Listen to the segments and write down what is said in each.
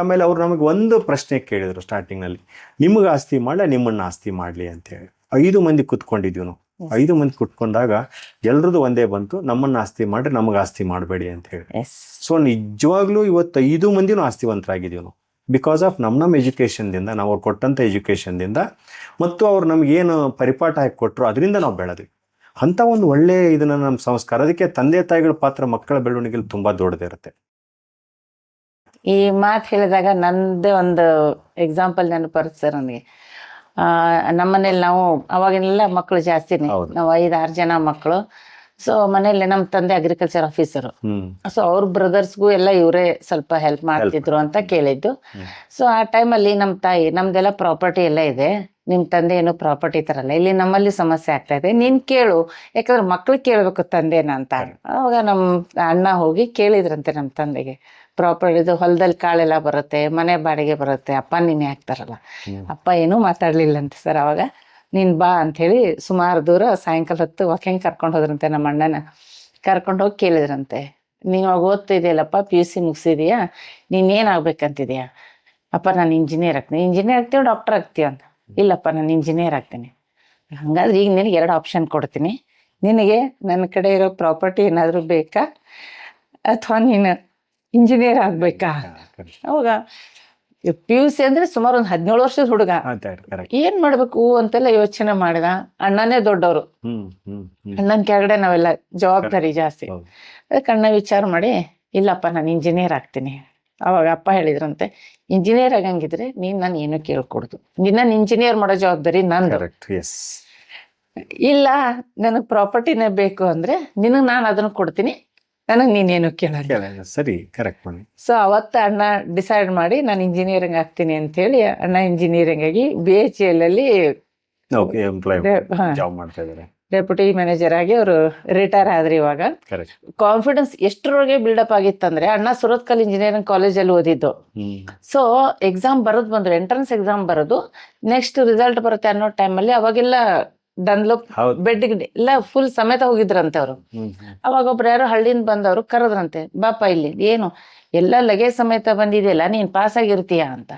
ಆಮೇಲೆ ಅವ್ರು ನಮಗೆ ಒಂದು ಪ್ರಶ್ನೆ ಕೇಳಿದ್ರು ಸ್ಟಾರ್ಟಿಂಗ್ನಲ್ಲಿ, ನಿಮಗೆ ಆಸ್ತಿ ಮಾಡಲಿ ನಿಮ್ಮನ್ನ ಆಸ್ತಿ ಮಾಡಲಿ ಅಂತೇಳಿ. 5 ಮಂದಿ ಕುತ್ಕೊಂಡಿದ್ವಿ ನಾವು. 5 ಮಂದಿ ಕುತ್ಕೊಂಡಾಗ ಎಲ್ರದ್ದು ಒಂದೇ ಬಂತು, ನಮ್ಮನ್ನ ಆಸ್ತಿ ಮಾಡ್ರಿ ನಮಗೆ ಆಸ್ತಿ ಮಾಡಬೇಡಿ ಅಂತ ಹೇಳಿ. ಸೊ ನಿಜವಾಗ್ಲೂ ಇವತ್ತು 5 ಮಂದಿನೂ ಆಸ್ತಿವಂತರಾಗಿದ್ದೀವಿ ನಾವು, ಬಿಕಾಸ್ ಆಫ್ ನಮ್ಮ ಎಜುಕೇಷನ್ದಿಂದ, ನಾವು ಅವ್ರು ಕೊಟ್ಟಂಥ ಎಜುಕೇಷನ್ದಿಂದ ಮತ್ತು ಅವ್ರು ನಮಗೇನು ಪರಿಪಾಠ ಹಾಕಿ ಕೊಟ್ಟರು ಅದರಿಂದ ನಾವು ಬೆಳೆದ್ವಿ. ಅಂಥ ಒಂದು ಒಳ್ಳೆ ಇದನ್ನ ನಮ್ಮ ಸಂಸ್ಕಾರ. ಅದಕ್ಕೆ ತಂದೆ ತಾಯಿಗಳ ಪಾತ್ರ ಮಕ್ಕಳ ಬೆಳವಣಿಗೆಯಲ್ಲಿ ತುಂಬ ದೊಡ್ಡದಿರುತ್ತೆ. ಈ ಮಾತು ಹೇಳಿದಾಗ ನಂದೇ ಒಂದು ಎಕ್ಸಾಂಪಲ್ ನೆನಪರುತ್ತೆ ಸರ್ ನನಗೆ. ನಮ್ಮನೇಲಿ ನಾವು ಅವಾಗಿನೆಲ್ಲ ಮಕ್ಕಳು ಜಾಸ್ತಿನೇ, ನಾವು 5-6 ಜನ ಮಕ್ಕಳು. ಸೊ ಮನೇಲಿ ನಮ್ಮ ತಂದೆ ಅಗ್ರಿಕಲ್ಚರ್ ಆಫೀಸರು. ಸೊ ಅವ್ರ ಬ್ರದರ್ಸ್ಗೂ ಎಲ್ಲ ಇವರೇ ಸ್ವಲ್ಪ ಹೆಲ್ಪ್ ಮಾಡ್ತಿದ್ರು ಅಂತ ಕೇಳಿದ್ದು. ಸೊ ಆ ಟೈಮಲ್ಲಿ ನಮ್ಮ ತಾಯಿ, ನಮ್ದೆಲ್ಲ ಪ್ರಾಪರ್ಟಿ ಎಲ್ಲ ಇದೆ, ನಿಮ್ಮ ತಂದೆ ಏನೋ ಪ್ರಾಪರ್ಟಿ ತರಲ್ಲ, ಇಲ್ಲಿ ನಮ್ಮಲ್ಲಿ ಸಮಸ್ಯೆ ಆಗ್ತಾ ಇದೆ, ನೀನು ಕೇಳು, ಯಾಕಂದ್ರೆ ಮಕ್ಳು ಕೇಳಬೇಕು ತಂದೆನ ಅಂತ. ಅವಾಗ ನಮ್ಮ ಅಣ್ಣ ಹೋಗಿ ಕೇಳಿದ್ರಂತೆ ನಮ್ಮ ತಂದೆಗೆ, ಪ್ರಾಪರ್ಟಿದು ಹೊಲದಲ್ಲಿ ಕಾಳೆಲ್ಲ ಬರುತ್ತೆ, ಮನೆ ಬಾಡಿಗೆ ಬರುತ್ತೆ, ಅಪ್ಪ ನೀನೇ ಹಾಕ್ತಾರಲ್ಲ. ಅಪ್ಪ ಏನೂ ಮಾತಾಡ್ಲಿಲ್ಲಂತೆ ಸರ್. ಅವಾಗ ನೀನು ಬಾ ಅಂಥೇಳಿ ಸುಮಾರು ದೂರ ಸಾಯಂಕಾಲ ಹೊತ್ತು ವಾಕಿಂಗ್ ಕರ್ಕೊಂಡು ಹೋದ್ರಂತೆ. ನಮ್ಮ ಅಣ್ಣನ ಕರ್ಕೊಂಡು ಹೋಗಿ ಕೇಳಿದ್ರಂತೆ, ನೀನು ಅವಾಗ ಓದ್ತಿದೆಯಲ್ಲಪ್ಪ, PUC ಮುಗಿಸಿದೀಯಾ, ನೀನೇನು ಆಗ್ಬೇಕಂತಿದೆಯಾ? ಅಪ್ಪ ನಾನು ಇಂಜಿನಿಯರ್ ಆಗ್ತೀನಿ. ಇಂಜಿನಿಯರ್ ಆಗ್ತೀವಿ, ಡಾಕ್ಟರ್ ಆಗ್ತೀವಿ ಅಂತ. ಇಲ್ಲಪ್ಪ ನಾನು ಇಂಜಿನಿಯರ್ ಆಗ್ತೀನಿ. ಹಾಗಾದ್ರೆ ಈಗ ನಿನಗೆ 2 ಆಪ್ಷನ್ ಕೊಡ್ತೀನಿ, ನಿನಗೆ ನನ್ನ ಕಡೆ ಇರೋ ಪ್ರಾಪರ್ಟಿ ಏನಾದರೂ ಬೇಕಾ ಅಥವಾ ನೀನು ಇಂಜಿನಿಯರ್ ಆಗ್ಬೇಕಾ? ಅವಾಗ PUC ಅಂದ್ರೆ ಸುಮಾರು ಒಂದು 17 ವರ್ಷದ ಹುಡುಗ, ಏನ್ ಮಾಡ್ಬೇಕು ಅಂತೆಲ್ಲ ಯೋಚನೆ ಮಾಡಿದ. ಅಣ್ಣನೇ ದೊಡ್ಡವರು, ಅಣ್ಣನ ಕೆಳಗಡೆ ನಾವೆಲ್ಲ ಜವಾಬ್ದಾರಿ ಜಾಸ್ತಿ. ಅದಕ್ಕೆ ಅಣ್ಣ ವಿಚಾರ ಮಾಡಿ, ಇಲ್ಲಪ್ಪ ನಾನು ಇಂಜಿನಿಯರ್ ಆಗ್ತೀನಿ. ಅವಾಗ ಅಪ್ಪ ಹೇಳಿದ್ರಂತೆ, ಇಂಜಿನಿಯರ್ ಆಗಂಗಿದ್ರೆ ನೀನ್ ನಾನು ಏನೂ ಕೇಳ್ಕೊಡ್ದು, ನಿನ್ನ ಇಂಜಿನಿಯರ್ ಮಾಡೋ ಜವಾಬ್ದಾರಿ ನಂದು. ಇಲ್ಲ ನನಗೆ ಪ್ರಾಪರ್ಟಿನೇ ಬೇಕು ಅಂದ್ರೆ ನಿನಗೆ ನಾನು ಅದನ್ನು ಕೊಡ್ತೀನಿ, ನನಗೆ ನೀನೇನು ಕೇಳಲ್ಲ. ಸರಿ, ಕರೆಕ್ಟ್ ಮಾಡಿ. ಸೊ ಅವತ್ತು ಅಣ್ಣ ಡಿಸೈಡ್ ಮಾಡಿ ನಾನು ಇಂಜಿನಿಯರಿಂಗ್ ಆಗ್ತೀನಿ ಅಂತ ಹೇಳಿ ಅಣ್ಣ ಇಂಜಿನಿಯರಿಂಗ್ ಆಗಿ BHEL ಅಲ್ಲಿ ಡೆಪ್ಯೂಟಿ ಮ್ಯಾನೇಜರ್ ಆಗಿ ಅವರು ರಿಟೈರ್ ಆದ್ರಿ. ಇವಾಗ ಕಾನ್ಫಿಡೆನ್ಸ್ ಎಷ್ಟರೊಳಗೆ ಬಿಲ್ಡಪ್ ಆಗಿತ್ತಂದ್ರೆ, ಅಣ್ಣ ಸುರತ್ಕಲ್ ಇಂಜಿನಿಯರಿಂಗ್ ಕಾಲೇಜಲ್ಲಿ ಓದಿದ್ದು. ಸೊ ಎಕ್ಸಾಮ್ ಬರೋದು ಬಂದ್ರು, ಎಂಟ್ರೆನ್ಸ್ ಎಕ್ಸಾಮ್ ಬರೋದು, ನೆಕ್ಸ್ಟ್ ರಿಸಲ್ಟ್ ಬರುತ್ತೆ ಅನ್ನೋ ಟೈಮಲ್ಲಿ ಅವಾಗೆಲ್ಲ ಡನ್ಲೋಪ್ ಬೆಡ್ಗೆ ಎಲ್ಲ ಫುಲ್ ಸಮೇತ ಹೋಗಿದ್ರಂತೆ ಅವರು. ಅವಾಗ ಒಬ್ರು ಯಾರೋ ಹಳ್ಳಿಯಿಂದ ಬಂದವರು ಕರೆದ್ರಂತೆ, ಬಾಪ ಇಲ್ಲಿ ಏನು ಎಲ್ಲ ಲಗೇಜ್ ಸಮೇತ ಬಂದಿದೆಯಲ್ಲ, ನೀನ್ ಪಾಸ್ ಆಗಿರ್ತೀಯ ಅಂತ.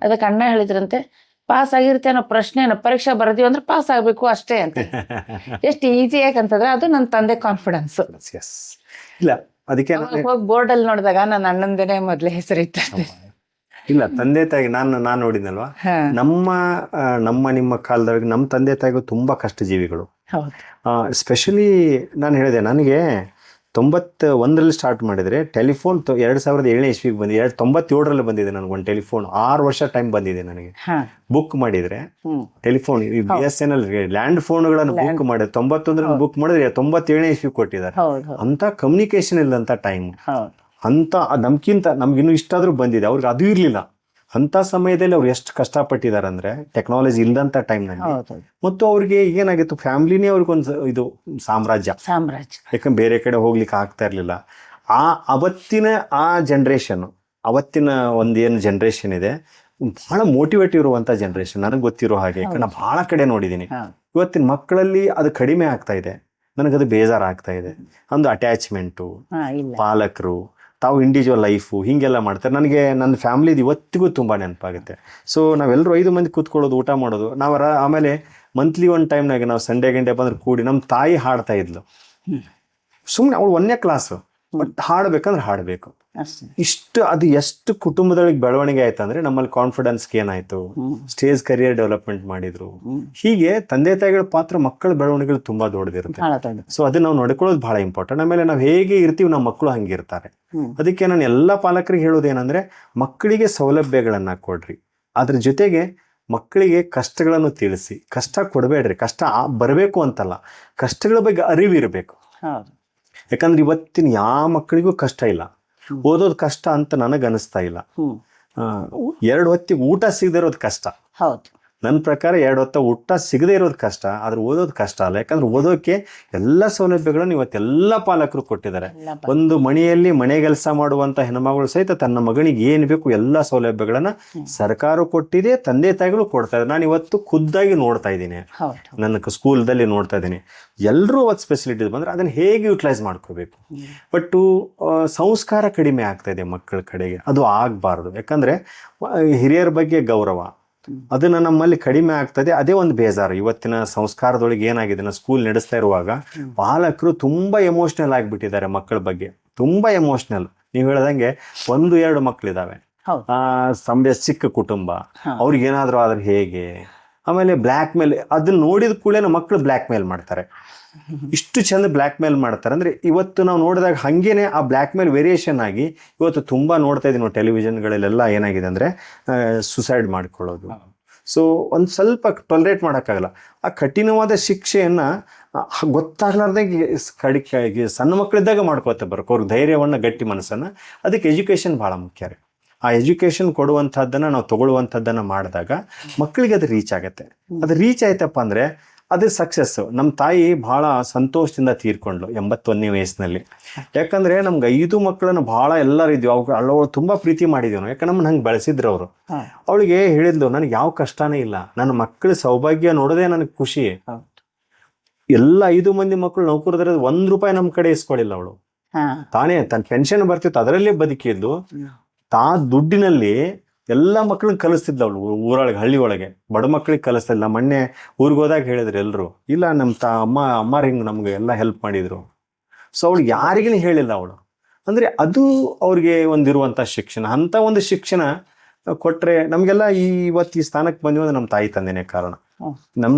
ಅದಕ್ಕೆ ಅಣ್ಣ ಹೇಳಿದ್ರಂತೆ, ಪಾಸ್ ಆಗಿರ್ತೀಯ ಅನ್ನೋ ಪ್ರಶ್ನೆ, ಪರೀಕ್ಷೆ ಬರ್ದೀವಿ ಅಂದ್ರೆ ಪಾಸ್ ಆಗ್ಬೇಕು ಅಷ್ಟೇ ಅಂತ. ಎಷ್ಟು ಈಸಿ ಯಾಕಂತಂದ್ರೆ ಅದು ನನ್ನ ತಂದೆ ಕಾನ್ಫಿಡೆನ್ಸ್. ಇಲ್ಲ ಅದಕ್ಕೆ ಹೋಗಿ ಬೋರ್ಡ್ ಅಲ್ಲಿ ನೋಡಿದಾಗ ನನ್ನ ಅಣ್ಣಂದೇನೆ ಮೊದ್ಲೇ ಹೆಸರಿತ್ತು. ಇಲ್ಲ, ತಂದೆ ತಾಯಿ ನಾನು ನೋಡಿದ್ನಲ್ವಾ, ನಿಮ್ಮ ಕಾಲದೊಳಗೆ ನಮ್ಮ ತಂದೆ ತಾಯಿಗೂ ತುಂಬಾ ಕಷ್ಟ ಜೀವಿಗಳು. ಸ್ಪೆಷಲಿ ನಾನು ಹೇಳಿದೆ, ನನಗೆ 91ರಲ್ಲಿ ಸ್ಟಾರ್ಟ್ ಮಾಡಿದರೆ ಟೆಲಿಫೋನ್ 2007 ಇಸ್ವಿಗೆ ಬಂದಿದೆ. 97ರಲ್ಲಿ ಬಂದಿದೆ ನನಗೆ ಒಂದು ಟೆಲಿಫೋನ್. 6 ವರ್ಷ ಟೈಮ್ ಬಂದಿದೆ ನನಗೆ. ಬುಕ್ ಮಾಡಿದ್ರೆ ಟೆಲಿಫೋನ್ BSNL ಲ್ಯಾಂಡ್ ಫೋನ್ಗಳನ್ನು ಬುಕ್ ಮಾಡಿದ್ರೆ 91ರಲ್ಲಿ ಬುಕ್ ಮಾಡಿದ್ರೆ 97ನೇ ಇಸ್ವಿಗೆ ಕೊಟ್ಟಿದ್ದಾರೆ. ಅಂತ ಕಮ್ಯುನಿಕೇಶನ್ ಇಲ್ಲಂತ ಟೈಮ್, ಅಂತ ನಮ್ಗಿನ್ನೂ ಇಷ್ಟಾದ್ರೂ ಬಂದಿದೆ, ಅವ್ರಿಗೆ ಅದು ಇರ್ಲಿಲ್ಲ. ಅಂತ ಸಮಯದಲ್ಲಿ ಅವ್ರು ಎಷ್ಟು ಕಷ್ಟಪಟ್ಟಿದ್ದಾರೆ ಅಂದ್ರೆ, ಟೆಕ್ನಾಲಜಿ ಇಲ್ಲದಂತ ಟೈಮ್ನಲ್ಲಿ. ಮತ್ತು ಅವ್ರಿಗೆ ಏನಾಗಿತ್ತು, ಫ್ಯಾಮಿಲಿನೇ ಅವ್ರಿಗೊಂದು ಇದು ಸಾಮ್ರಾಜ್ಯ. ಯಾಕಂದ್ರೆ ಬೇರೆ ಕಡೆ ಹೋಗ್ಲಿಕ್ಕೆ ಆಗ್ತಾ ಇರ್ಲಿಲ್ಲ. ಅವತ್ತಿನ ಜನ್ರೇಷನ್, ಅವತ್ತಿನ ಒಂದೇನು ಜನ್ರೇಷನ್ ಇದೆ, ಬಹಳ ಮೋಟಿವೇಟಿವ್ ಇರುವಂತ ಜನ್ರೇಷನ್. ನನಗೆ ಗೊತ್ತಿರೋ ಹಾಗೆ, ಯಾಕಂದ್ರೆ ನಾನು ಬಹಳ ಕಡೆ ನೋಡಿದ್ದೀನಿ. ಇವತ್ತಿನ ಮಕ್ಕಳಲ್ಲಿ ಅದು ಕಡಿಮೆ ಆಗ್ತಾ ಇದೆ, ನನಗದು ಬೇಜಾರಾಗ್ತಾ ಇದೆ. ಒಂದು ಅಟ್ಯಾಚ್ಮೆಂಟು, ಪಾಲಕರು ತಾವು ಇಂಡಿವಿಜುವಲ್ ಲೈಫು ಹಿಂಗೆಲ್ಲ ಮಾಡ್ತಾರೆ. ನನಗೆ ನನ್ನ ಫ್ಯಾಮಿಲಿದು ಇವತ್ತಿಗೂ ತುಂಬ ನೆನಪಾಗುತ್ತೆ. ಸೊ ನಾವೆಲ್ಲರೂ 5 ಮಂದಿ ಕೂತ್ಕೊಳ್ಳೋದು, ಊಟ ಮಾಡೋದು. ಆಮೇಲೆ ಮಂತ್ಲಿ ಒಂದು ಟೈಮ್ನಾಗ ನಾವು ಸಂಡೇ ಬಂದ್ರೆ ಕೂಡಿ ನಮ್ಮ ತಾಯಿ ಹಾಡ್ತಾ ಇದ್ಲು. ಸುಮ್ಮನೆ ಅವಳು 1ನೇ ಕ್ಲಾಸು, ಬಟ್ ಹಾಡಬೇಕಂದ್ರೆ ಹಾಡಬೇಕು. ಅದು ಎಷ್ಟು ಕುಟುಂಬದೊಳಗೆ ಬೆಳವಣಿಗೆ ಆಯ್ತು ಅಂದ್ರೆ, ನಮ್ಮಲ್ಲಿ ಕಾನ್ಫಿಡೆನ್ಸ್ಗೆ ಏನಾಯ್ತು, ಸ್ಟೇಜ್ ಕರಿಯರ್ ಡೆವಲಪ್ಮೆಂಟ್ ಮಾಡಿದ್ರು. ಹೀಗೆ ತಂದೆ ತಾಯಿಗಳ ಪಾತ್ರ ಮಕ್ಕಳ ಬೆಳವಣಿಗೆಗಳು ತುಂಬಾ ದೊಡ್ಡದಿರುತ್ತೆ. ಸೊ ಅದನ್ನ ನಾವು ನೋಡ್ಕೊಳ್ಳೋದು ಬಹಳ ಇಂಪಾರ್ಟೆಂಟ್. ಆಮೇಲೆ ನಾವು ಹೇಗೆ ಇರ್ತೀವಿ, ನಮ್ಮ ಮಕ್ಕಳು ಹಂಗಿರ್ತಾರೆ. ಅದಕ್ಕೆ ನಾನು ಎಲ್ಲಾ ಪಾಲಕರಿಗೆ ಹೇಳೋದೇನಂದ್ರೆ, ಮಕ್ಕಳಿಗೆ ಸೌಲಭ್ಯಗಳನ್ನ ಕೊಡ್ರಿ, ಅದ್ರ ಜೊತೆಗೆ ಮಕ್ಕಳಿಗೆ ಕಷ್ಟಗಳನ್ನು ತಿಳಿಸಿ. ಕಷ್ಟ ಕೊಡಬೇಡ್ರಿ, ಕಷ್ಟ ಬರಬೇಕು ಅಂತಲ್ಲ, ಕಷ್ಟಗಳ ಬಗ್ಗೆ ಅರಿವಿರಬೇಕು. ಯಾಕಂದ್ರೆ ಇವತ್ತಿನ ಯಾವ ಮಕ್ಕಳಿಗೂ ಕಷ್ಟ ಇಲ್ಲ, ಓದೋದು ಕಷ್ಟ ಅಂತ ನನಗೆ ಅನಿಸ್ತಾ ಇಲ್ಲ. 2 ಹೊತ್ತಿಗೆ ಊಟ ಸಿಗದಿರೋದು ಕಷ್ಟ. ನನ್ನ ಪ್ರಕಾರ 2 ಹೊತ್ತ ಊಟ ಸಿಗದೇ ಇರೋದು ಕಷ್ಟ, ಆದ್ರೆ ಓದೋದು ಕಷ್ಟ ಅಲ್ಲ. ಯಾಕಂದ್ರೆ ಓದೋಕೆ ಎಲ್ಲ ಸೌಲಭ್ಯಗಳನ್ನು ಇವತ್ತೆಲ್ಲ ಪಾಲಕರು ಕೊಟ್ಟಿದ್ದಾರೆ. ಒಂದು ಮನೆಯಲ್ಲಿ ಮನೆ ಕೆಲಸ ಮಾಡುವಂತ ಹೆಣ್ಮಗಳು ಸಹಿತ ತನ್ನ ಮಗನಿಗೆ ಏನು ಬೇಕು ಎಲ್ಲ ಸೌಲಭ್ಯಗಳನ್ನ ಸರ್ಕಾರ ಕೊಟ್ಟಿದೆ, ತಂದೆ ತಾಯಿಗಳು ಕೊಡ್ತಾ ಇದ್ದಾರೆ. ನಾನು ಇವತ್ತು ಖುದ್ದಾಗಿ ನೋಡ್ತಾ ಇದ್ದೀನಿ, ನನ್ನ ಸ್ಕೂಲ್ದಲ್ಲಿ ನೋಡ್ತಾ ಇದ್ದೀನಿ. ಎಲ್ಲರೂ ಅವತ್ತು ಫೆಸಿಲಿಟೀಸ್ ಬಂದ್ರೆ ಅದನ್ನ ಹೇಗೆ ಯುಟಿಲೈಸ್ ಮಾಡ್ಕೋಬೇಕು. ಬಟ್ ಸಂಸ್ಕಾರ ಕಡಿಮೆ ಆಗ್ತಾ ಇದೆ ಮಕ್ಕಳ ಕಡೆಗೆ, ಅದು ಆಗಬಾರ್ದು. ಯಾಕಂದ್ರೆ ಹಿರಿಯರ ಬಗ್ಗೆ ಗೌರವ ಅದನ್ನ ನಮ್ಮಲ್ಲಿ ಕಡಿಮೆ ಆಗ್ತದೆ. ಅದೇ ಒಂದು ಬೇಜಾರು. ಇವತ್ತಿನ ಸಂಸ್ಕಾರದೊಳಗೆ ಏನಾಗಿದೆ, ನಾವು ಸ್ಕೂಲ್ ನಡೆಸ್ತಾ ಇರುವಾಗ ಪಾಲಕರು ತುಂಬಾ ಎಮೋಷನಲ್ ಆಗಿಬಿಟ್ಟಿದ್ದಾರೆ ಮಕ್ಕಳ ಬಗ್ಗೆ, ತುಂಬಾ ಎಮೋಷನಲ್. ನೀವು ಹೇಳ್ದಂಗೆ 1-2 ಮಕ್ಕಳಿದಾವೆ, ಚಿಕ್ಕ ಕುಟುಂಬ, ಅವ್ರಿಗೆ ಏನಾದ್ರು ಆದ್ರೆ ಹೇಗೆ, ಆಮೇಲೆ ಬ್ಲ್ಯಾಕ್ ಮೇಲ್, ಅದನ್ನ ನೋಡಿದ ಕೂಡಲೇ ಮಕ್ಕಳು ಬ್ಲ್ಯಾಕ್ ಮೇಲ್ ಮಾಡ್ತಾರೆ. ಇಷ್ಟು ಚಂದ ಬ್ಲ್ಯಾಕ್ ಮೇಲ್ ಮಾಡ್ತಾರೆ ಅಂದ್ರೆ ಇವತ್ತು ನಾವು ನೋಡಿದಾಗ ಹಂಗೇನೆ ಆ ಬ್ಲ್ಯಾಕ್ ಮೇಲ್ ವೇರಿಯೇಷನ್ ಆಗಿ ಇವತ್ತು ತುಂಬಾ ನೋಡ್ತಾ ಇದೀವಿ ನಾವು ಟೆಲಿವಿಷನ್ಗಳಲ್ಲೆಲ್ಲ. ಏನಾಗಿದೆ ಅಂದ್ರೆ ಸುಸೈಡ್ ಮಾಡ್ಕೊಳ್ಳೋದು. ಸೊ ಒಂದು ಸ್ವಲ್ಪ ಟೊಲರೇಟ್ ಮಾಡೋಕ್ಕಾಗಲ್ಲ. ಆ ಕಠಿಣವಾದ ಶಿಕ್ಷೆಯನ್ನ ಗೊತ್ತಾಗ್ಲಾರ್ದಂಗೆ ಸಣ್ಣ ಮಕ್ಕಳಿದ್ದಾಗ ಮಾಡ್ಕೋತ ಬರ್ಕೋ, ಅವ್ರಿಗೆ ಧೈರ್ಯವನ್ನ, ಗಟ್ಟಿ ಮನಸ್ಸನ್ನ. ಅದಕ್ಕೆ ಎಜುಕೇಶನ್ ಬಹಳ ಮುಖ್ಯ ರೀ. ಆ ಎಜುಕೇಶನ್ ಕೊಡುವಂಥದ್ದನ್ನ ನಾವು ತಗೊಳ್ಳುವಂಥದ್ದನ್ನ ಮಾಡಿದಾಗ ಮಕ್ಕಳಿಗೆ ಅದು ರೀಚ್ ಆಗುತ್ತೆ. ಅದು ರೀಚ್ ಆಯ್ತಪ್ಪ ಅಂದ್ರೆ ಅದು ಸಕ್ಸಸ್. ನಮ್ಮ ತಾಯಿ ಬಹಳ ಸಂತೋಷದಿಂದ ತೀರ್ಕೊಂಡ್ಲು 81ನೇ ವಯಸ್ಸಿನಲ್ಲಿ. ಯಾಕಂದ್ರೆ ನಮ್ಗೆ 5 ಮಕ್ಕಳನ್ನು ಬಹಳ ಎಲ್ಲರೂ ಇದ್ವಿ, ಅವಳು ತುಂಬಾ ಪ್ರೀತಿ ಮಾಡಿದ್ವಿ ನಾವು. ಯಾಕಂದ್ರೆ ನಮ್ಮನ್ನ ಹಂಗೆ ಬೆಳೆಸಿದ್ರು ಅವರು. ಅವಳಿಗೆ ಹೇಳಿದ್ಲು, ನನಗೆ ಯಾವ ಕಷ್ಟನೇ ಇಲ್ಲ, ನನ್ನ ಮಕ್ಕಳ ಸೌಭಾಗ್ಯ ನೋಡೋದೇ ನನಗೆ ಖುಷಿ. ಎಲ್ಲ 5 ಮಂದಿ ಮಕ್ಕಳು ನೌಕರದ್ರ ₹1 ನಮ್ಮ ಕಡೆ ಇಸ್ಕೊಳ್ಳಿಲ್ಲ ಅವಳು. ತಾನೇ ತನ್ನ ಪೆನ್ಷನ್ ಬರ್ತಿತ್ತು ಅದರಲ್ಲೇ ಬದುಕಿದ್ದು. ದುಡ್ಡಿನಲ್ಲಿ ಎಲ್ಲ ಮಕ್ಕಳನ್ನ ಕಲಿಸ್ತಿದ್ದ ಅವಳು ಊರೊಳಗೆ, ಹಳ್ಳಿ ಒಳಗೆ ಬಡ ಮಕ್ಕಳಿಗೆ ಕಲಿಸ್ತಿಲ್ಲ. ಮೊನ್ನೆ ಊರಿಗೆ ಹೋದಾಗ ಹೇಳಿದ್ರು ಎಲ್ಲರೂ, ಇಲ್ಲ ನಮ್ಮ ಅಮ್ಮಾರು ಹಿಂಗೆ ನಮ್ಗೆ ಎಲ್ಲ ಹೆಲ್ಪ್ ಮಾಡಿದ್ರು. ಸೊ ಅವಳು ಯಾರಿಗೂ ಹೇಳಿಲ್ಲ ಅವಳು. ಅಂದ್ರೆ ಅದು ಅವ್ರಿಗೆ ಒಂದಿರುವಂಥ ಶಿಕ್ಷಣ. ಅಂಥ ಒಂದು ಶಿಕ್ಷಣ ಕೊಟ್ರೆ ನಮಗೆಲ್ಲ ಇವತ್ತು ಈ ಸ್ಥಾನಕ್ಕೆ ಬಂದಿವೆ ಅಂದ್ರೆ ನಮ್ಮ ತಾಯಿ ತಂದೆನೇ ಕಾರಣ.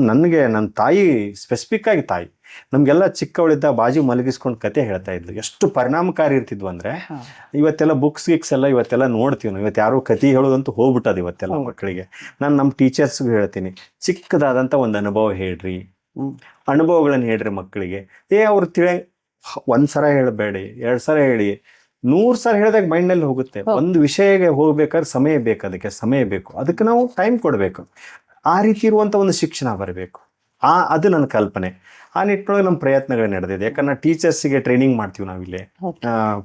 ನನ್ನ ತಾಯಿ ಸ್ಪೆಸಿಫಿಕ್ ಆಗಿ ತಾಯಿ ನಮ್ಗೆಲ್ಲ ಚಿಕ್ಕವಳಿದ್ದ ಬಾಜು ಮಲಗಿಸ್ಕೊಂಡು ಕತೆ ಹೇಳ್ತಾ ಇದ್ಲು. ಎಷ್ಟು ಪರಿಣಾಮಕಾರಿ ಇರ್ತಿದ್ವು ಅಂದ್ರೆ, ಇವತ್ತೆಲ್ಲ ಬುಕ್ಸ್ ಎಲ್ಲ ಇವತ್ತೆಲ್ಲ ನೋಡ್ತೀವಿ ನಾವು. ಇವತ್ತು ಯಾರು ಕತೆ ಹೇಳೋದಂತೂ ಹೋಗ್ಬಿಟ್ಟದು ಇವತ್ತೆಲ್ಲ ಮಕ್ಕಳಿಗೆ. ನಾನು ನಮ್ಮ ಟೀಚರ್ಸ್ಗೂ ಹೇಳ್ತೀನಿ, ಚಿಕ್ಕದಾದಂಥ ಒಂದು ಅನುಭವ ಹೇಳ್ರಿ, ಅನುಭವಗಳನ್ನ ಹೇಳ್ರಿ ಮಕ್ಕಳಿಗೆ. ಅವ್ರು ಒಂದ್ ಸಲ ಹೇಳಬೇಡಿ, 2 ಸಲ ಹೇಳಿ, 100 ಸಲ ಹೇಳಿದಾಗ ಮೈಂಡ್ನಲ್ಲಿ ಹೋಗುತ್ತೆ. ಒಂದು ವಿಷಯಕ್ಕೆ ಹೋಗ್ಬೇಕಾದ್ರೆ ಸಮಯ ಬೇಕು, ಅದಕ್ಕೆ ಸಮಯ ಬೇಕು, ಅದಕ್ಕೆ ನಾವು ಟೈಮ್ ಕೊಡಬೇಕು. ಆ ರೀತಿ ಇರುವಂಥ ಒಂದು ಶಿಕ್ಷಣ ಬರಬೇಕು. ಅದು ನನ್ನ ಕಲ್ಪನೆ. ಆ ನಿಟ್ಟಿನೊಳಗೆ ನಮ್ಮ ಪ್ರಯತ್ನಗಳು ನಡೆದಿದೆ. ಯಾಕಂದ್ರೆ ಟೀಚರ್ಸಿಗೆ ಟ್ರೈನಿಂಗ್ ಮಾಡ್ತೀವಿ ನಾವಿಲ್ಲಿ